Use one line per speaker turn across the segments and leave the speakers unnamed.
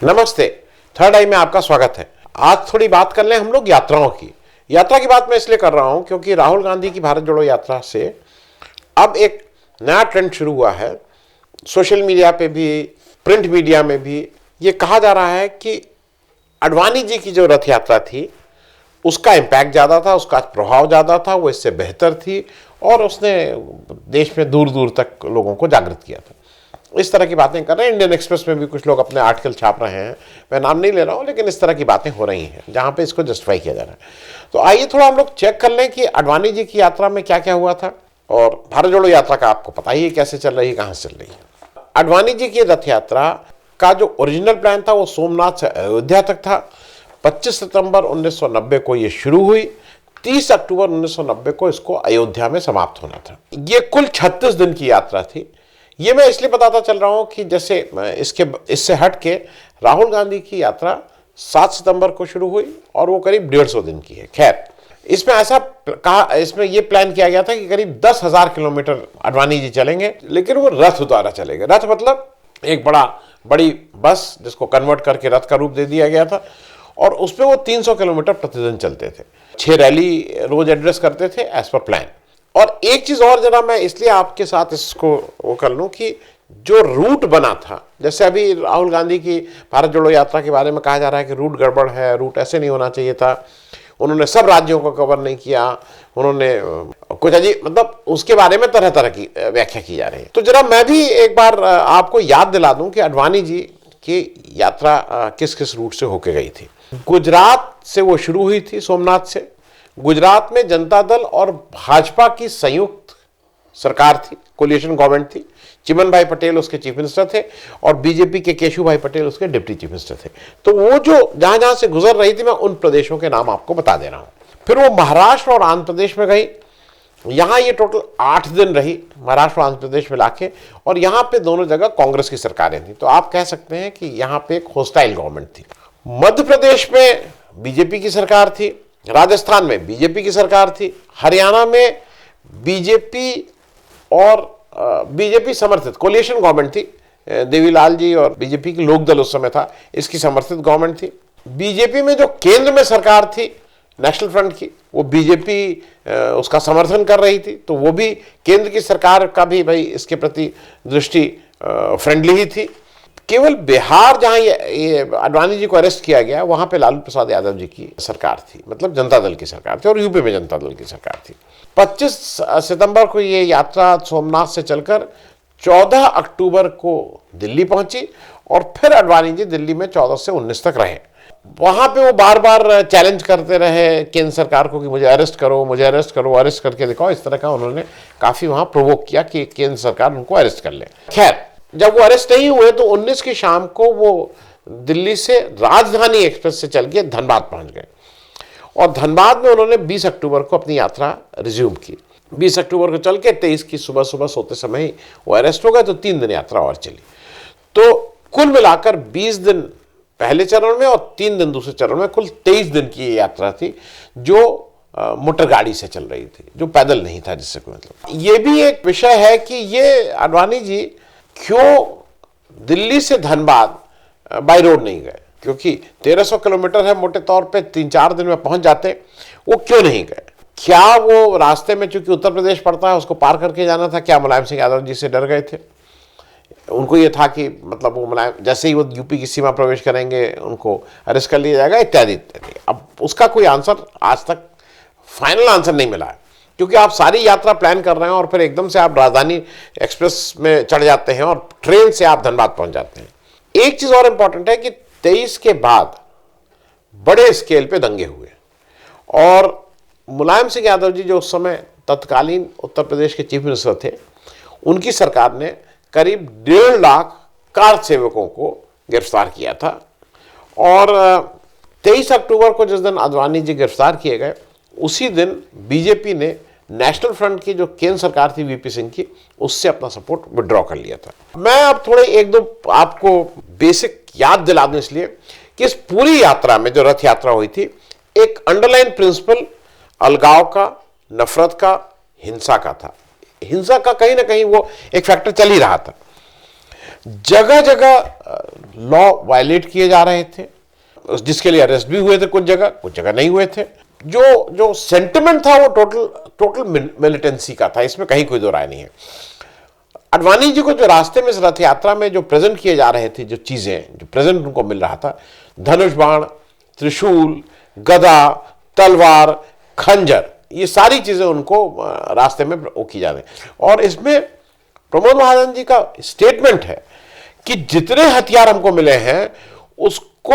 नमस्ते। थर्ड आई में आपका स्वागत है। आज थोड़ी बात कर लें हम लोग यात्राओं की। यात्रा की बात मैं इसलिए कर रहा हूं क्योंकि राहुल गांधी की भारत जोड़ो यात्रा से अब एक नया ट्रेंड शुरू हुआ है। सोशल मीडिया पे भी, प्रिंट मीडिया में भी ये कहा जा रहा है कि आडवाणी जी की जो रथ यात्रा थी उसका इम्पैक्ट ज़्यादा था, उसका प्रभाव ज़्यादा था, वो इससे बेहतर थी और उसने देश में दूर दूर तक लोगों को जागृत किया था। इस तरह की बातें कर रहे हैं। इंडियन एक्सप्रेस में भी कुछ लोग अपने आर्टिकल छाप रहे हैं, मैं नाम नहीं ले रहा हूं, लेकिन इस तरह की बातें हो रही हैं जहां पे इसको जस्टिफाई किया जा रहा है। तो आइए थोड़ा हम लोग चेक कर लें कि आडवाणी जी की यात्रा में क्या क्या हुआ था। और भारत जोड़ो यात्रा का आपको पता ही है कैसे चल रही है, कहां से चल रही है। आडवाणी जी की रथ यात्रा का जो ओरिजिनल प्लान था वो सोमनाथ से अयोध्या तक था। 25 सितंबर 1990 को ये शुरू हुई, 30 अक्टूबर 1990 को इसको अयोध्या में समाप्त होना था। ये कुल 36 दिन की यात्रा थी। ये मैं इसलिए बताता चल रहा हूं कि जैसे इससे हट के राहुल गांधी की यात्रा 7 सितंबर को शुरू हुई और वो करीब 150 दिन की है। खैर, इसमें ऐसा कहा, इसमें ये प्लान किया गया था कि करीब 10,000 किलोमीटर आडवाणी जी चलेंगे, लेकिन वो रथ द्वारा चलेंगे। रथ मतलब एक बड़ी बस जिसको कन्वर्ट करके रथ का रूप दे दिया गया था और उसमें वो 300 किलोमीटर प्रतिदिन चलते थे। 6 रैली रोज एड्रेस करते थे एज पर प्लान। और एक चीज और जरा मैं इसलिए आपके साथ इसको वो कर लूं कि जो रूट बना था, जैसे अभी राहुल गांधी की भारत जोड़ो यात्रा के बारे में कहा जा रहा है कि रूट गड़बड़ है, रूट ऐसे नहीं होना चाहिए था, उन्होंने सब राज्यों को कवर नहीं किया, उन्होंने कुछ अजीब, मतलब उसके बारे में तरह तरह की व्याख्या की जा रही है। तो जरा मैं भी एक बार आपको याद दिला दूं कि आडवाणी जी की यात्रा किस किस रूट से होके गई थी। गुजरात से वो शुरू हुई थी, सोमनाथ से। गुजरात में जनता दल और भाजपा की संयुक्त सरकार थी, कोलिशन गवर्नमेंट थी। चिमन भाई पटेल उसके चीफ मिनिस्टर थे और बीजेपी के केशु भाई पटेल उसके डिप्टी चीफ मिनिस्टर थे। तो वो जो जहां जहां से गुजर रही थी, मैं उन प्रदेशों के नाम आपको बता दे रहा हूं। फिर वो महाराष्ट्र और आंध्र प्रदेश में गई। यहां ये टोटल 8 दिन रही, महाराष्ट्र और आंध्र प्रदेश मिला के, और यहां पे दोनों जगह कांग्रेस की सरकारें थी। तो आप कह सकते हैं कि यहां पे एक होस्टाइल गवर्नमेंट थी। मध्य प्रदेश में बीजेपी की सरकार थी, राजस्थान में बीजेपी की सरकार थी, हरियाणा में बीजेपी और बीजेपी समर्थित कोलिशन गवर्नमेंट थी। देवीलाल जी और बीजेपी की लोकदल उस समय था, इसकी समर्थित गवर्नमेंट थी। बीजेपी में जो केंद्र में सरकार थी नेशनल फ्रंट की, वो बीजेपी उसका समर्थन कर रही थी, तो वो भी केंद्र की सरकार का भी भाई इसके प्रति दृष्टि फ्रेंडली ही थी। केवल बिहार जहां ये आडवाणी जी को अरेस्ट किया गया, वहां पे लालू प्रसाद यादव जी की सरकार थी, मतलब जनता दल की सरकार थी, और यूपी में जनता दल की सरकार थी। 25 सितंबर को ये यात्रा सोमनाथ से चलकर 14 अक्टूबर को दिल्ली पहुंची और फिर आडवाणी जी दिल्ली में 14 से 19 तक रहे। वहां पे वो बार बार चैलेंज करते रहे केंद्र सरकार को कि मुझे अरेस्ट करो, मुझे अरेस्ट करो, अरेस्ट करके दिखाओ। इस तरह का उन्होंने काफी वहां प्रोवोक किया कि केंद्र सरकार उनको अरेस्ट कर ले। खैर, जब वो अरेस्ट नहीं हुए तो 19 की शाम को वो दिल्ली से राजधानी एक्सप्रेस से चल के धनबाद पहुंच गए और धनबाद में उन्होंने 20 अक्टूबर को अपनी यात्रा रिज्यूम की। 20 अक्टूबर को चल के 23 की सुबह सुबह सोते समय ही वो अरेस्ट हो गए। तो 3 दिन यात्रा और चली। तो कुल मिलाकर 20 दिन पहले चरण में और 3 दिन दूसरे चरण में, कुल 23 दिन की ये यात्रा थी जो मोटर गाड़ी से चल रही थी, जो पैदल नहीं था, जिससे कोई मतलब। ये भी एक विषय है कि ये आडवाणी जी क्यों दिल्ली से धनबाद बाय रोड नहीं गए, क्योंकि 1300 किलोमीटर है, मोटे तौर पे 3-4 दिन में पहुंच जाते। वो क्यों नहीं गए? क्या वो रास्ते में, चूंकि उत्तर प्रदेश पड़ता है, उसको पार करके जाना था? क्या मुलायम सिंह यादव जी से डर गए थे? उनको ये था कि मतलब वो मुलायम जैसे ही वो यूपी की सीमा प्रवेश करेंगे उनको अरेस्ट कर लिया जाएगा, इत्यादि इत्यादि। अब उसका कोई आंसर आज तक फाइनल आंसर नहीं मिला है, क्योंकि आप सारी यात्रा प्लान कर रहे हैं और फिर एकदम से आप राजधानी एक्सप्रेस में चढ़ जाते हैं और ट्रेन से आप धनबाद पहुंच जाते हैं। एक चीज और इंपॉर्टेंट है कि 23 के बाद बड़े स्केल पे दंगे हुए और मुलायम सिंह यादव जी, जो उस समय तत्कालीन उत्तर प्रदेश के चीफ मिनिस्टर थे, उनकी सरकार ने करीब 1.5 लाख कार सेवकों को गिरफ्तार किया था। और 23 अक्टूबर को जिस दिन आडवाणी जी गिरफ्तार किए गए, उसी दिन बीजेपी ने नेशनल फ्रंट की जो केंद्र सरकार थी वीपी सिंह की, उससे अपना सपोर्ट विड्रॉ कर लिया था। मैं अब थोड़े 1-2 आपको बेसिक याद दिला दूं, इसलिए कि इस पूरी यात्रा में जो रथ यात्रा हुई थी, एक अंडरलाइन प्रिंसिपल अलगाव का, नफरत का, हिंसा का था। हिंसा का कहीं ना कहीं वो एक फैक्टर चल ही रहा था। जगह जगह लॉ वायलेट किए जा रहे थे, जिसके लिए अरेस्ट भी हुए थे, कुछ जगह नहीं हुए थे। जो सेंटिमेंट था वो टोटल मिलिटेंसी का था, इसमें कहीं कोई दो राय नहीं है। आडवाणी जी को जो रास्ते में इस रथ यात्रा में जो प्रेजेंट किए जा रहे थे, जो चीजें जो प्रेजेंट उनको मिल रहा था, धनुष बाण, त्रिशूल, गदा, तलवार, खंजर, ये सारी चीजें उनको रास्ते में वो की जा रही। और इसमें प्रमोद महाजन जी का स्टेटमेंट है कि जितने हथियार हमको मिले हैं उसको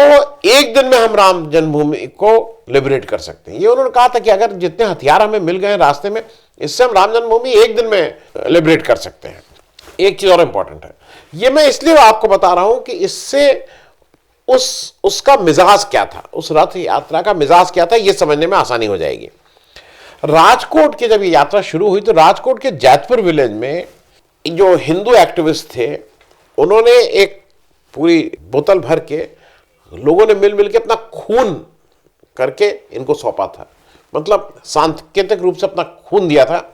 एक दिन में हम राम जन्मभूमि को लिबरेट कर सकते हैं। ये उन्होंने कहा था कि अगर जितने हथियार हमें मिल गए रास्ते में, इससे हम राम जन्मभूमि एक दिन में लिबरेट कर सकते हैं। एक चीज और इंपॉर्टेंट है, ये मैं इसलिए आपको बता रहा हूं कि इससे उसका मिजाज क्या था, उस रथ यात्रा का मिजाज क्या था, यह समझने में आसानी हो जाएगी। राजकोट की जब ये यात्रा शुरू हुई तो राजकोट के जैतपुर विलेज में जो हिंदू एक्टिविस्ट थे, उन्होंने एक पूरी बोतल भर के लोगों ने मिल के अपना खून करके इनको सौंपा था, मतलब सांकेतिक रूप से अपना खून दिया था।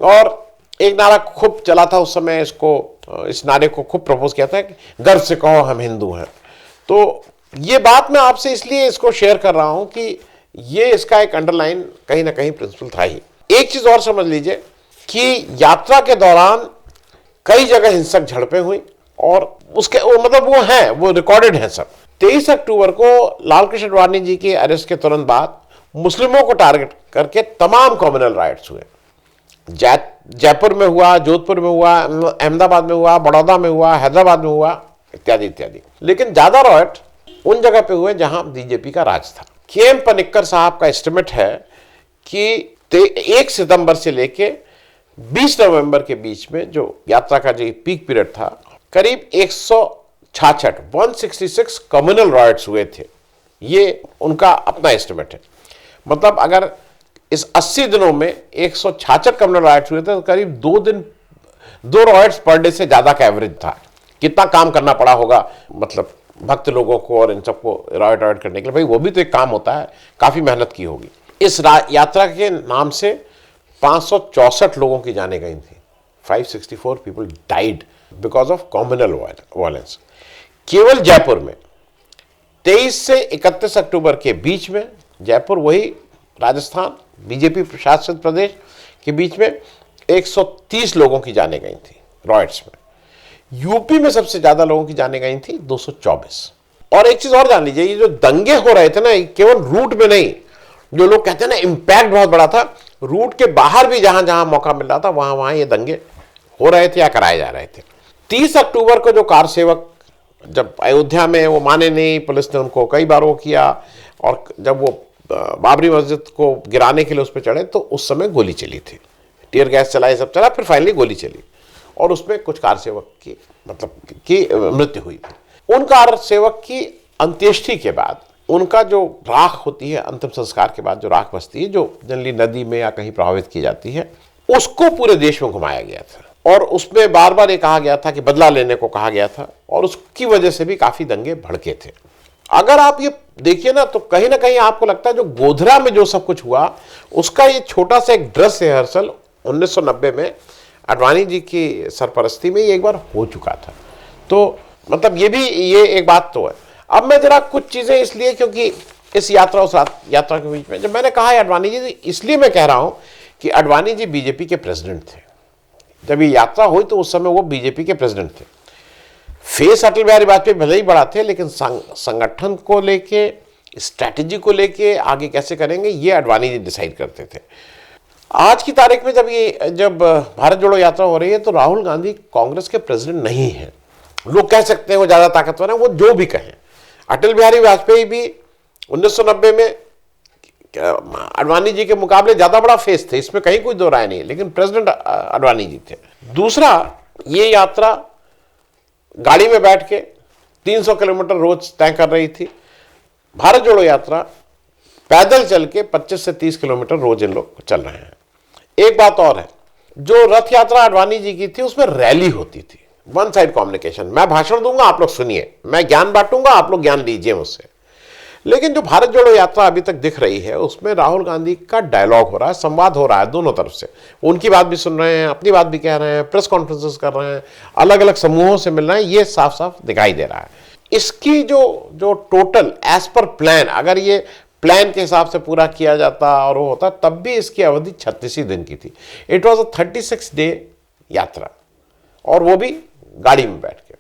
और एक नारा खूब चला था उस समय, इस नारे को खूब प्रपोज किया था कि गर्व से कहो हम हिंदू हैं। तो ये बात मैं आपसे इसलिए इसको शेयर कर रहा हूं कि ये इसका एक अंडरलाइन कहीं ना कहीं प्रिंसिपल था ही। एक चीज और समझ लीजिए कि यात्रा के दौरान कई जगह हिंसक झड़पें हुई और उसके वो रिकॉर्डेड है सब। 23 अक्टूबर को लालकृष्ण आडवाणी जी के अरेस्ट के तुरंत बाद मुस्लिमों को टारगेट करके तमाम कम्युनल राइट्स हुए। जयपुर में हुआ, जोधपुर में हुआ, अहमदाबाद में हुआ, बड़ौदा में हुआ, हैदराबाद में हुआ, इत्यादि इत्यादि। लेकिन ज्यादा रॉयट उन जगह पे हुए जहां बीजेपी का राज था। के.एम. पनिक्कर साहब का एस्टिमेट है कि 1 सितंबर से लेके 20 नवंबर के बीच में जो यात्रा का जो पीक पीरियड था, करीब 166 कम्युनल राइट्स हुए थे। ये उनका अपना एस्टिमेट है। मतलब अगर इस 80 दिनों में 166 कम्युनल राइट्स हुए थे तो करीब 2 राइट्स पर डे से ज्यादा का एवरेज था। कितना काम करना पड़ा होगा, मतलब भक्त लोगों को और इन सबको राइट करने के लिए, भाई वो भी तो एक काम होता है, काफी मेहनत की होगी। इस यात्रा के नाम से 564 लोगों की जानें गई थी। 564 people died because of communal violence. केवल जयपुर में 23 से 31 अक्टूबर के बीच में, जयपुर वही राजस्थान बीजेपी प्रशासित प्रदेश के बीच में 130 लोगों की जानें गई थी रॉयट्स में। यूपी में सबसे ज्यादा लोगों की जानें गई थी 224। और एक चीज और जान लीजिए, ये जो दंगे हो रहे थे ना, केवल रूट में नहीं, जो लोग कहते हैं ना इंपैक्ट बहुत बड़ा था, रूट के बाहर भी जहां जहां मौका मिल रहा था वहां वहां ये दंगे हो रहे थे या कराए जा रहे थे। 30 अक्टूबर को जो कार सेवक जब अयोध्या में वो माने नहीं, पुलिस ने उनको कई बार वो किया, और जब वो बाबरी मस्जिद को गिराने के लिए उस पर चढ़े तो उस समय गोली चली थी, टीयर गैस चला, ये सब चला, फिर फाइनली गोली चली और उसमें कुछ कार सेवक की मृत्यु हुई थी। उन कार सेवक की अंत्येष्टि के बाद उनका जो राख होती है, अंतिम संस्कार के बाद जो राख बचती है, जो जनरली नदी में या कहीं प्रभावित की जाती है, उसको पूरे देश में घुमाया गया था। और उसमें बार बार ये कहा गया था कि बदला लेने को कहा गया था, और उसकी वजह से भी काफी दंगे भड़के थे। अगर आप ये देखिए ना तो कहीं ना कहीं आपको लगता है जो गोधरा में जो सब कुछ हुआ, उसका ये छोटा सा एक ड्रेस रिहर्सल 1990 में आडवाणी जी की सरपरस्ती में ये एक बार हो चुका था। तो मतलब ये एक बात तो है। अब मैं जरा कुछ चीजें इसलिए, क्योंकि इस यात्रा उस यात्रा के बीच में जब मैंने कहा है आडवाणी जी, इसलिए मैं कह रहा हूं कि आडवाणी जी बीजेपी के प्रेसिडेंट थे। जब ये यात्रा हुई तो उस समय वो बीजेपी के प्रेसिडेंट थे। फेस अटल बिहारी वाजपेयी भले ही बड़ा थे, लेकिन संगठन को लेके, स्ट्रैटेजी को लेके आगे कैसे करेंगे, ये आडवाणी जी डिसाइड करते थे। आज की तारीख में जब भारत जोड़ो यात्रा हो रही है तो राहुल गांधी कांग्रेस के प्रेसिडेंट नहीं है। लोग कह सकते हैं वो ज्यादा ताकतवर है, वो जो भी कहें। अटल बिहारी वाजपेयी भी 1990 में आडवाणी जी के मुकाबले ज्यादा बड़ा फेस थे, इसमें कहीं कोई दो राय नहीं है, लेकिन प्रेसिडेंट आडवाणी जी थे। दूसरा, ये यात्रा गाड़ी में बैठ के 300 किलोमीटर रोज तय कर रही थी। भारत जोड़ो यात्रा पैदल चल के 25 से 30 किलोमीटर रोज इन लोग चल रहे हैं। एक बात और है, जो रथ यात्रा आडवाणी जी की थी उसमें रैली होती थी, वन साइड कम्युनिकेशन। मैं भाषण दूंगा, आप लोग सुनिए, मैं ज्ञान बांटूंगा, आप लोग ज्ञान लीजिए मुझसे। लेकिन जो भारत जोड़ो यात्रा अभी तक दिख रही है उसमें राहुल गांधी का डायलॉग हो रहा है, संवाद हो रहा है दोनों तरफ से। उनकी बात भी सुन रहे हैं, अपनी बात भी कह रहे हैं, प्रेस कॉन्फ्रेंसेस कर रहे हैं, अलग अलग समूहों से मिल रहे हैं, ये साफ साफ दिखाई दे रहा है। इसकी जो टोटल एज पर प्लान, अगर ये प्लान के हिसाब से पूरा किया जाता और वो होता तब भी इसकी अवधि 36 ही दिन की थी। इट वॉज अ 36 डे यात्रा, और वो भी गाड़ी में बैठ के।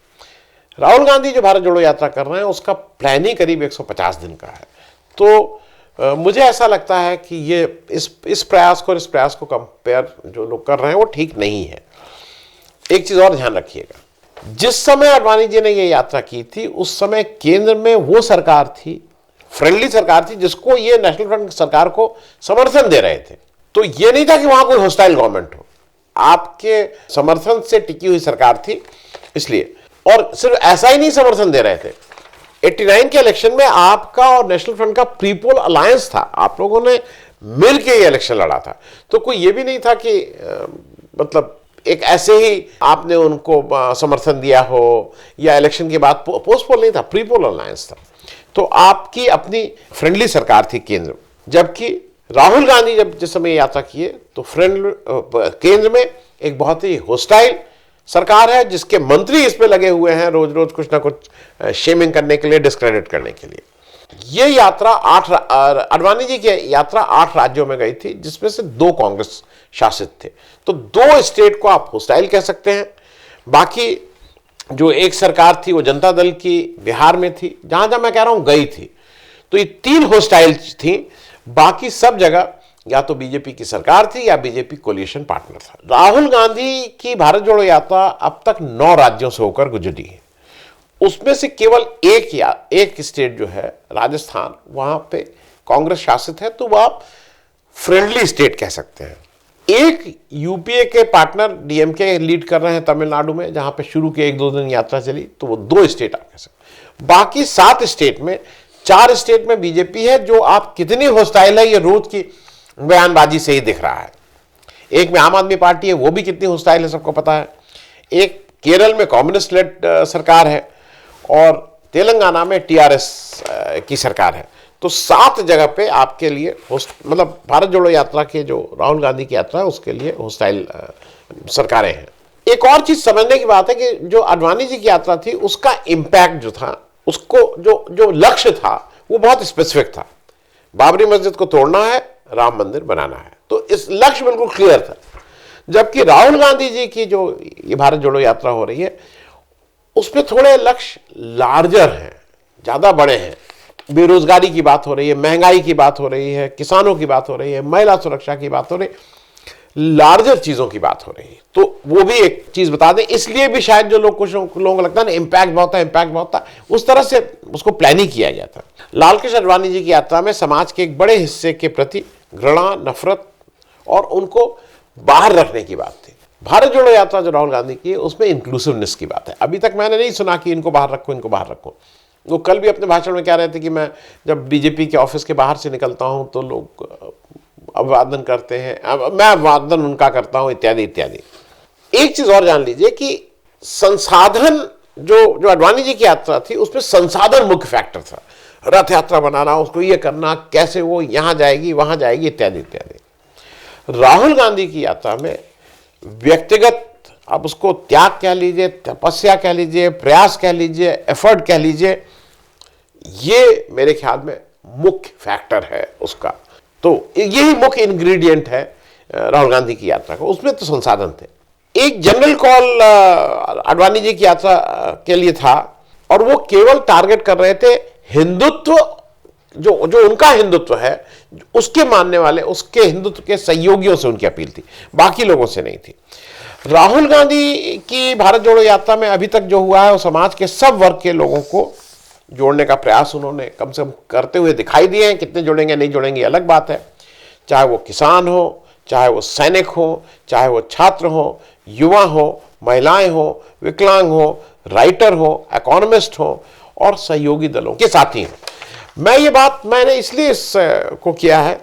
राहुल गांधी जो भारत जोड़ो यात्रा कर रहे हैं उसका प्लान ही करीब 150 दिन का है। तो मुझे ऐसा लगता है कि ये इस प्रयास को और इस प्रयास को कंपेयर जो लोग कर रहे हैं वो ठीक नहीं है। एक चीज और ध्यान रखिएगा, जिस समय अडवाणी जी ने ये यात्रा की थी उस समय केंद्र में वो सरकार थी, फ्रेंडली सरकार थी, जिसको ये नेशनल फ्रंट सरकार को समर्थन दे रहे थे। तो ये नहीं था कि वहां कोई हॉस्टाइल गवर्नमेंट हो, आपके समर्थन से टिकी हुई सरकार थी इसलिए। और सिर्फ ऐसा ही नहीं समर्थन दे रहे थे, 89 के इलेक्शन में आपका और नेशनल फ्रंट का प्रीपोल अलायंस था, आप लोगों ने मिलकर ये इलेक्शन लड़ा था। तो कोई ये भी नहीं था कि मतलब एक ऐसे ही आपने उनको समर्थन दिया हो या इलेक्शन के बाद पोस्टपोल नहीं था, प्रीपोल अलायंस था। तो आपकी अपनी फ्रेंडली सरकार थी केंद्र। जबकि राहुल गांधी जब जिस समय यात्रा किए तो केंद्र में एक बहुत ही होस्टाइल सरकार है, जिसके मंत्री इस पे लगे हुए हैं रोज रोज कुछ ना कुछ शेमिंग करने के लिए, डिस्क्रेडिट करने के लिए। ये यात्रा अडवाणी जी की यात्रा 8 राज्यों में गई थी, जिसमें से 2 कांग्रेस शासित थे। तो 2 स्टेट को आप होस्टाइल कह सकते हैं। बाकी जो एक सरकार थी वो जनता दल की बिहार में थी, जहां जहां मैं कह रहा हूं गई थी। तो ये 3 होस्टाइल थी, बाकी सब जगह या तो बीजेपी की सरकार थी या बीजेपी कोलिशन पार्टनर था। राहुल गांधी की भारत जोड़ो यात्रा अब तक 9 राज्यों से होकर गुजरी है। उसमें से केवल एक स्टेट जो है राजस्थान, वहां पे कांग्रेस शासित है, तो वह आप फ्रेंडली स्टेट कह सकते हैं। एक यूपीए के पार्टनर डीएमके लीड कर रहे हैं तमिलनाडु में, जहां पे शुरू के 1-2 दिन यात्रा चली, तो वो 2 स्टेट आप कह सकते। बाकी 7 स्टेट में 4 स्टेट में बीजेपी है, जो आप कितनी होस्टाइल है ये रोज की बयानबाजी से ही दिख रहा है। एक में आम आदमी पार्टी है, वो भी कितनी होस्टाइल है सबको पता है। एक केरल में कम्युनिस्ट लेड सरकार है और तेलंगाना में टीआरएस की सरकार है। तो 7 जगह पे आपके लिए मतलब भारत जोड़ो यात्रा के जो राहुल गांधी की यात्रा है उसके लिए होस्टाइल सरकारें हैं। एक और चीज समझने की बात है कि जो अडवाणी जी की यात्रा थी उसका इंपैक्ट जो था, उसको जो लक्ष्य था वो बहुत स्पेसिफिक था। बाबरी मस्जिद को तोड़ना है, राम मंदिर बनाना है, तो इस लक्ष्य बिल्कुल क्लियर था। जबकि राहुल गांधी जी की जो ये भारत जोड़ो यात्रा हो रही है उसमें थोड़े लक्ष्य लार्जर हैं, ज्यादा बड़े हैं। बेरोजगारी की बात हो रही है, महंगाई की बात हो रही है, किसानों की बात हो रही है, महिला सुरक्षा की बात हो रही है, लार्जर चीजों की बात हो रही है। तो वो भी एक चीज बता दें, इसलिए भी शायद जो कुछ लोगों को लगता है ना इंपैक्ट बहुत था, उस तरह से उसको प्लान ही किया गया था। लाल कृष्ण आडवाणी जी की यात्रा में समाज के एक बड़े हिस्से के प्रति घृणा, नफरत और उनको बाहर रखने की बात थी। भारत जोड़ो यात्रा जो राहुल गांधी की है उसमें इंक्लूसिवनेस की बात है। अभी तक मैंने नहीं सुना कि इनको बाहर रखो। वो कल भी अपने भाषण में कह रहे थे कि मैं जब बीजेपी के ऑफिस के बाहर से निकलता हूं तो लोग अभिवादन करते हैं, मैं अभिवादन उनका करता हूं, इत्यादि इत्यादि। एक चीज और जान लीजिए कि संसाधन जो आडवाणी जी की यात्रा थी उसमें संसाधन मुख्य फैक्टर था। रथ यात्रा बनाना, उसको ये करना, कैसे वो यहां जाएगी वहां जाएगी, इत्यादि इत्यादि। राहुल गांधी की यात्रा में व्यक्तिगत, आप उसको त्याग कह लीजिए, तपस्या कह लीजिए, प्रयास कह लीजिए, एफर्ट कह लीजिए, ये मेरे ख्याल में मुख्य फैक्टर है उसका। तो यही मुख्य इंग्रेडिएंट है राहुल गांधी की यात्रा का। उसमें तो संसाधन थे। एक जनरल कॉल आडवाणी जी की यात्रा के लिए था और वो केवल टारगेट कर रहे थे हिंदुत्व, जो उनका हिंदुत्व है उसके मानने वाले, उसके हिंदुत्व के सहयोगियों से उनकी अपील थी, बाकी लोगों से नहीं थी। राहुल गांधी की भारत जोड़ो यात्रा में अभी तक जो हुआ है वो समाज के सब वर्ग के लोगों को जोड़ने का प्रयास उन्होंने कम से कम करते हुए दिखाई दिए हैं। कितने जोड़ेंगे नहीं जोड़ेंगे अलग बात है। चाहे वो किसान हो, चाहे वो सैनिक हो, चाहे वो छात्र हो, युवा हो, महिलाएं हो, विकलांग हो, राइटर हो, इकोनॉमिस्ट हो और सहयोगी दलों के साथी हैं। मैं ये बात मैंने इसलिए इसको किया है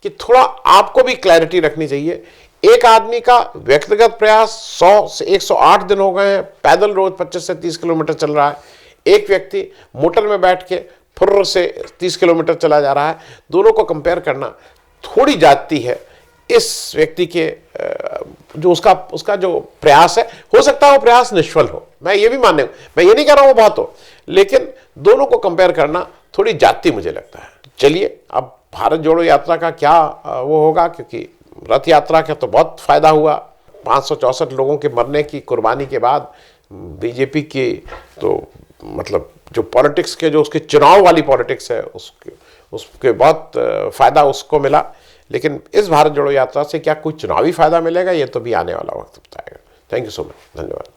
कि थोड़ा आपको भी क्लैरिटी रखनी चाहिए। एक आदमी का व्यक्तिगत प्रयास 100 से 108 दिन हो गए हैं, पैदल रोज 25 से 30 किलोमीटर चल रहा है। एक व्यक्ति मोटर में बैठ के फुर्र से 30 किलोमीटर चला जा रहा है। दोनों को कंपेयर करना थोड़ी जाती है इस व्यक्ति के जो उसका जो प्रयास है। हो सकता है वो प्रयास निष्फल हो, मैं ये भी मानने, मैं ये नहीं कह रहा हूं वो बहुत हो, लेकिन दोनों को कंपेयर करना थोड़ी जाती मुझे लगता है। चलिए, अब भारत जोड़ो यात्रा का क्या वो होगा, क्योंकि रथ यात्रा का तो बहुत फायदा हुआ। 564 लोगों के मरने की कुर्बानी के बाद बीजेपी की तो मतलब जो पॉलिटिक्स के जो उसके चुनाव वाली पॉलिटिक्स है उसके बहुत फायदा उसको मिला। लेकिन इस भारत जोड़ो यात्रा से क्या कोई चुनावी फायदा मिलेगा, ये तो भी आने वाला वक्त बताएगा। थैंक यू सो मच, धन्यवाद।